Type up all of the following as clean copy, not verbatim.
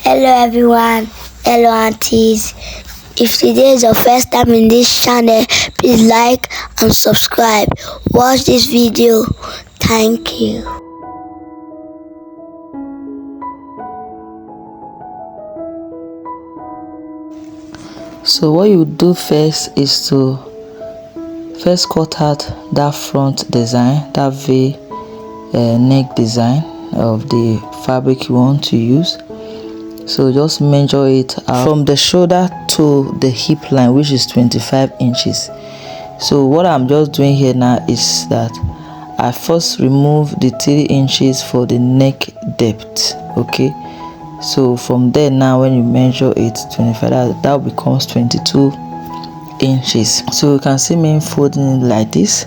Hello everyone, hello aunties. If today is your first time in this channel, please like and subscribe. Watch this video. Thank you. So what you do first is to first cut out that front design, that V neck design of the fabric you want to use. So just measure it out from the shoulder to the hip line, which is 25 inches. So what I'm just doing here now is that I first remove the 3 inches for the neck depth. Okay, so from there now when you measure it 25, that becomes 22 inches. So you can see me folding it like this.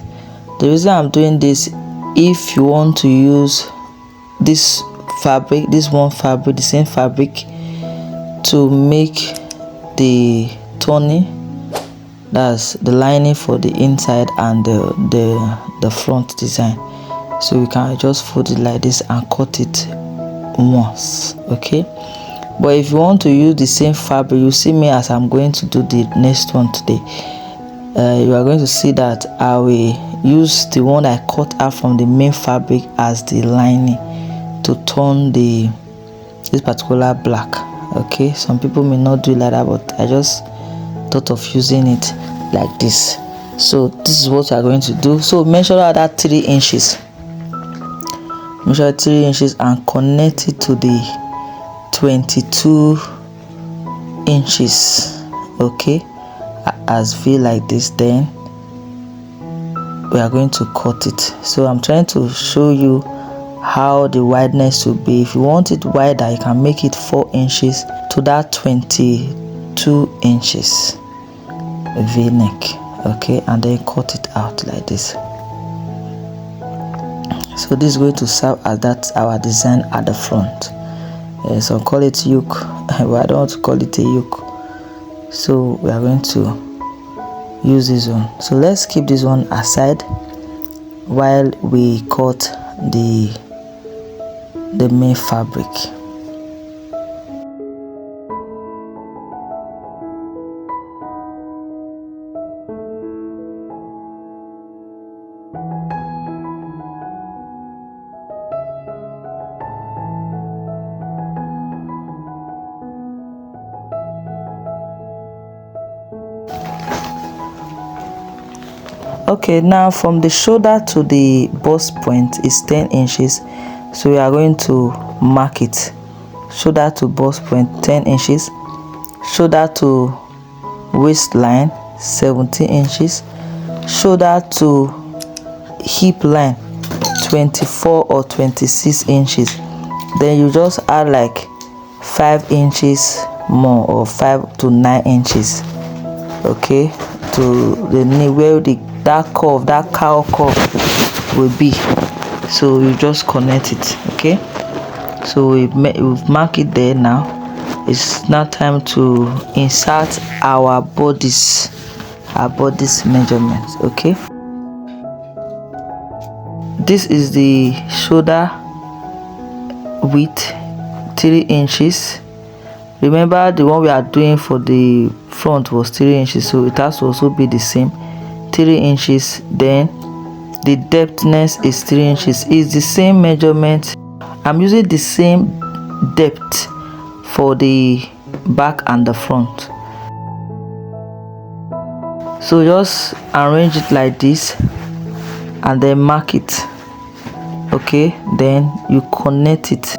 The reason I'm doing this, if you want to use this fabric, the same fabric, to make the toning, that's the lining for the inside and the front design, so you can just fold it like this and cut it once. Okay, but if you want to use the same fabric, you see me as I'm going to do the next one today. You are going to see that I will use the one I cut out from the main fabric as the lining to turn this particular black. Okay, some people may not do it like that, but I just thought of using it like this. So this is what you are going to do. So measure out that 3 inches. Measure 3 inches and connect it to the 22 inches. Okay, as V like this. Then we are going to cut it. So I'm trying to show you how the wideness will be. If you want it wider, you can make it 4 inches to that 22 inches V neck. Okay, and then cut it out like this. So this is going to serve as that our design at the front. So call it yoke, but I don't want to call it a yoke. So we are going to use this one. So let's keep this one aside while we cut the main fabric. Okay, now from the shoulder to the bust point is 10 inches. So we are going to mark it. Shoulder to bust point 10 inches. Shoulder to waistline 17 inches. Shoulder to hip line 24 or 26 inches. Then you just add like 5 inches more, or 5 to 9 inches. Okay, to the knee where that curve, that cowl curve will be. So you just connect it. Okay, so we've marked it there. Now it's now time to insert our bodice measurements. Okay, this is the shoulder width, 3 inches. Remember the one we are doing for the front was 3 inches, so it has to also be the same 3 inches. Then the depthness is 3 inches. It's the same measurement. I'm using the same depth for the back and the front. So just arrange it like this and then mark it. Okay, then you connect it.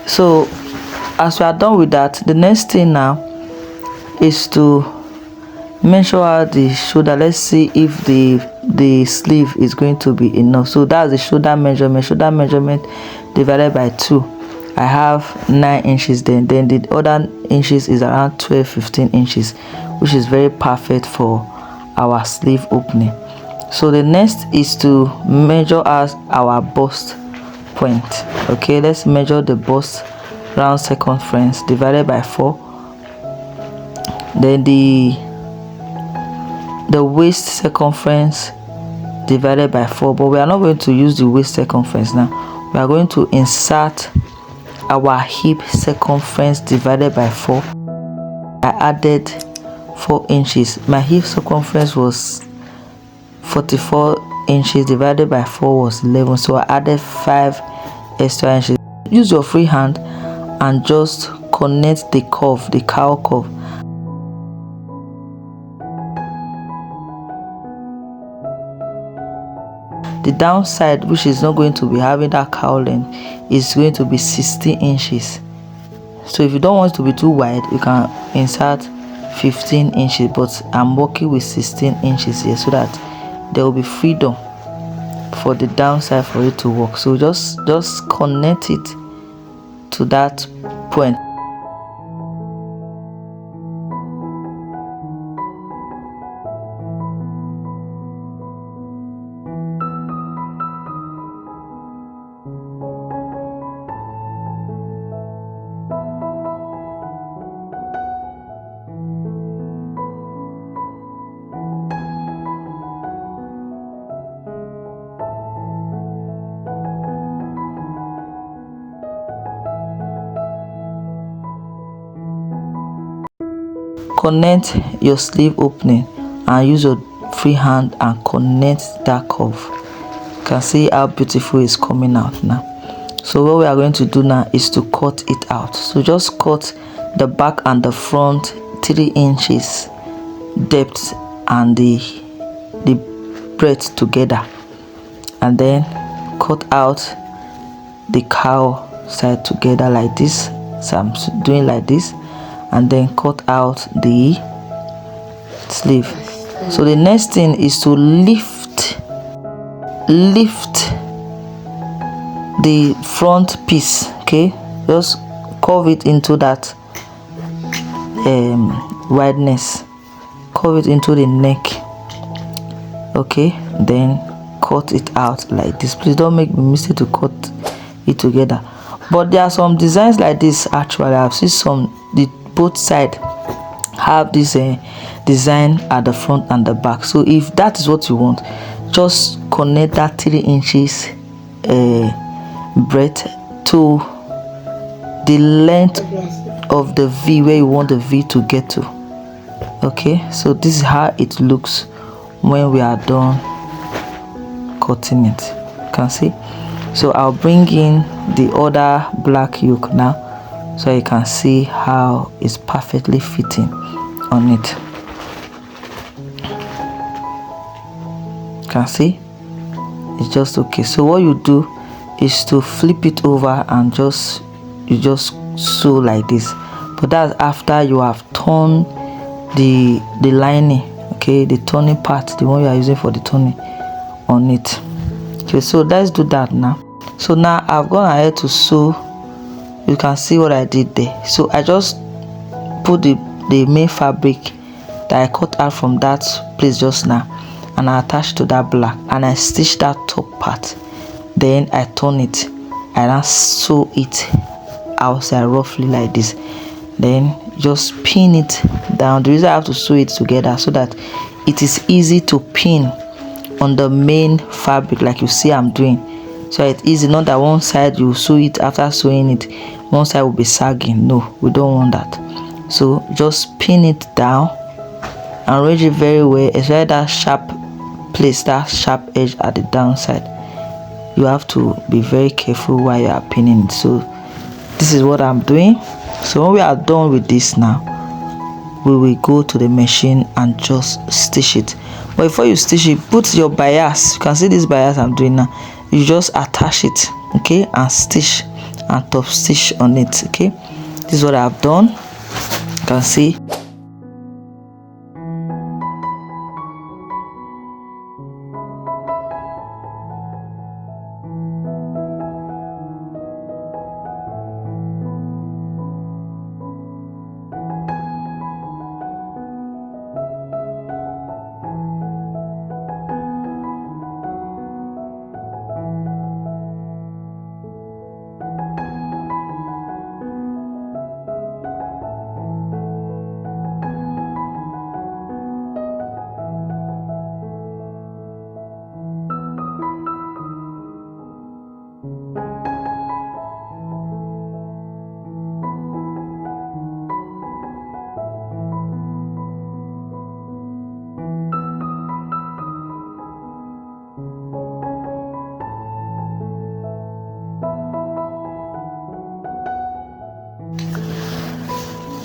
So as we are done with that, the next thing now is to measure out the shoulder. Let's see if the sleeve is going to be enough. So that's the shoulder measurement divided by 2. I have 9 inches. Then the other inches is around 12-15 inches, which is very perfect for our sleeve opening. So the next is to measure as our bust point. Okay, let's measure the bust round circumference divided by 4. Then the the waist circumference divided by 4, but we are not going to use the waist circumference now. We are going to insert our hip circumference divided by 4. I added 4 inches. My hip circumference was 44 inches, divided by 4 was 11, so I added 5 extra inches. Use your free hand and just connect the curve, the cowl curve. The downside, which is not going to be having that cowl length, is going to be 16 inches. So if you don't want it to be too wide, you can insert 15 inches, but I'm working with 16 inches here so that there will be freedom for the downside for it to work. So just connect it to that point. Connect your sleeve opening and use your free hand and connect that curve. You can see how beautiful it's coming out now. So what we are going to do now is to cut it out. So just cut the back and the front 3 inches depth and the breadth together, and then cut out the cowl side together like this. So I'm doing like this, and then cut out the sleeve. So the next thing is to lift the front piece. Okay, just curve it into that wideness, curve it into the neck. Okay, then cut it out like this. Please don't make me mistake to cut it together. But there are some designs like this. Actually, I've seen some, the both side have this design at the front and the back. So if that is what you want, just connect that 3 inches breadth to the length of the V where you want the V to get to. Okay, so this is how it looks when we are done cutting it. You can see. So I'll bring in the other black yoke now, so you can see how it's perfectly fitting on it. You can see it's just okay. So what you do is to flip it over and you just sew like this. But that's after you have torn the lining, okay, the turning part, the one you are using for the turning on it. Okay, so let's do that now. So now I've gone ahead to sew. You can see what I did there. So I just put the main fabric that I cut out from that place just now, and I attached to that black, and I stitched that top part. Then I turn it and I sew it outside roughly like this. Then just pin it down. The reason I have to sew it together so that it is easy to pin on the main fabric, like you see I'm doing. So it's easy, not that one side you sew it, after sewing it one side will be sagging. No, we don't want that. So just pin it down and arrange it very well, especially that sharp place, that sharp edge at the downside. You have to be very careful while you are pinning it. So this is what I'm doing. So when we are done with this now, we will go to the machine and just stitch it. But before you stitch it, put your bias. You can see this bias I'm doing now. You just attach it, okay, and stitch and top stitch on it. Okay, this is what I've done. You can see.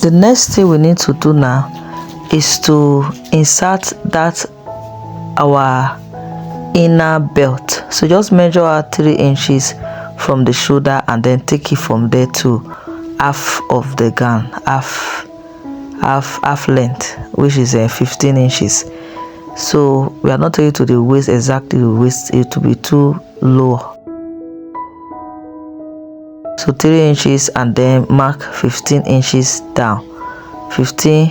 the next thing we need to do now is to insert that our inner belt. So just measure out 3 inches from the shoulder and then take it from there to half of the gown, half length, which is 15 inches. So we are not taking to the waist, exactly the waist, it to be too low. So 3 inches and then mark 15 inches down, 15,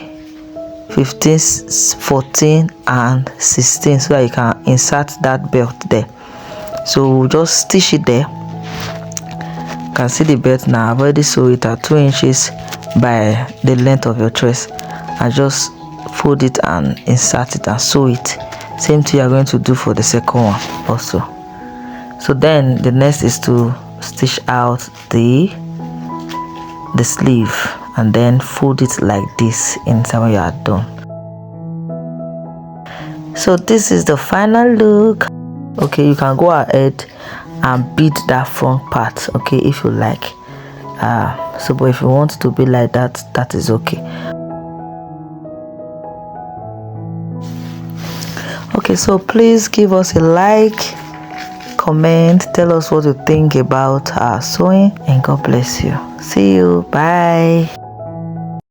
14 and 16, so that you can insert that belt there. So we'll just stitch it there. You can see the belt now. I've already sewed it at 2 inches by the length of your dress, and just fold it and insert it and sew it. Same thing you are going to do for the second one also. So then the next is to stitch out the sleeve and then fold it like this inside when you are done. So this is the final look. Okay, you can go ahead and bead that front part, okay, if you like. But if you want to be like that, that is okay. Okay, so please give us a like, comment, tell us what you think about our sewing, and God bless you. See you. Bye.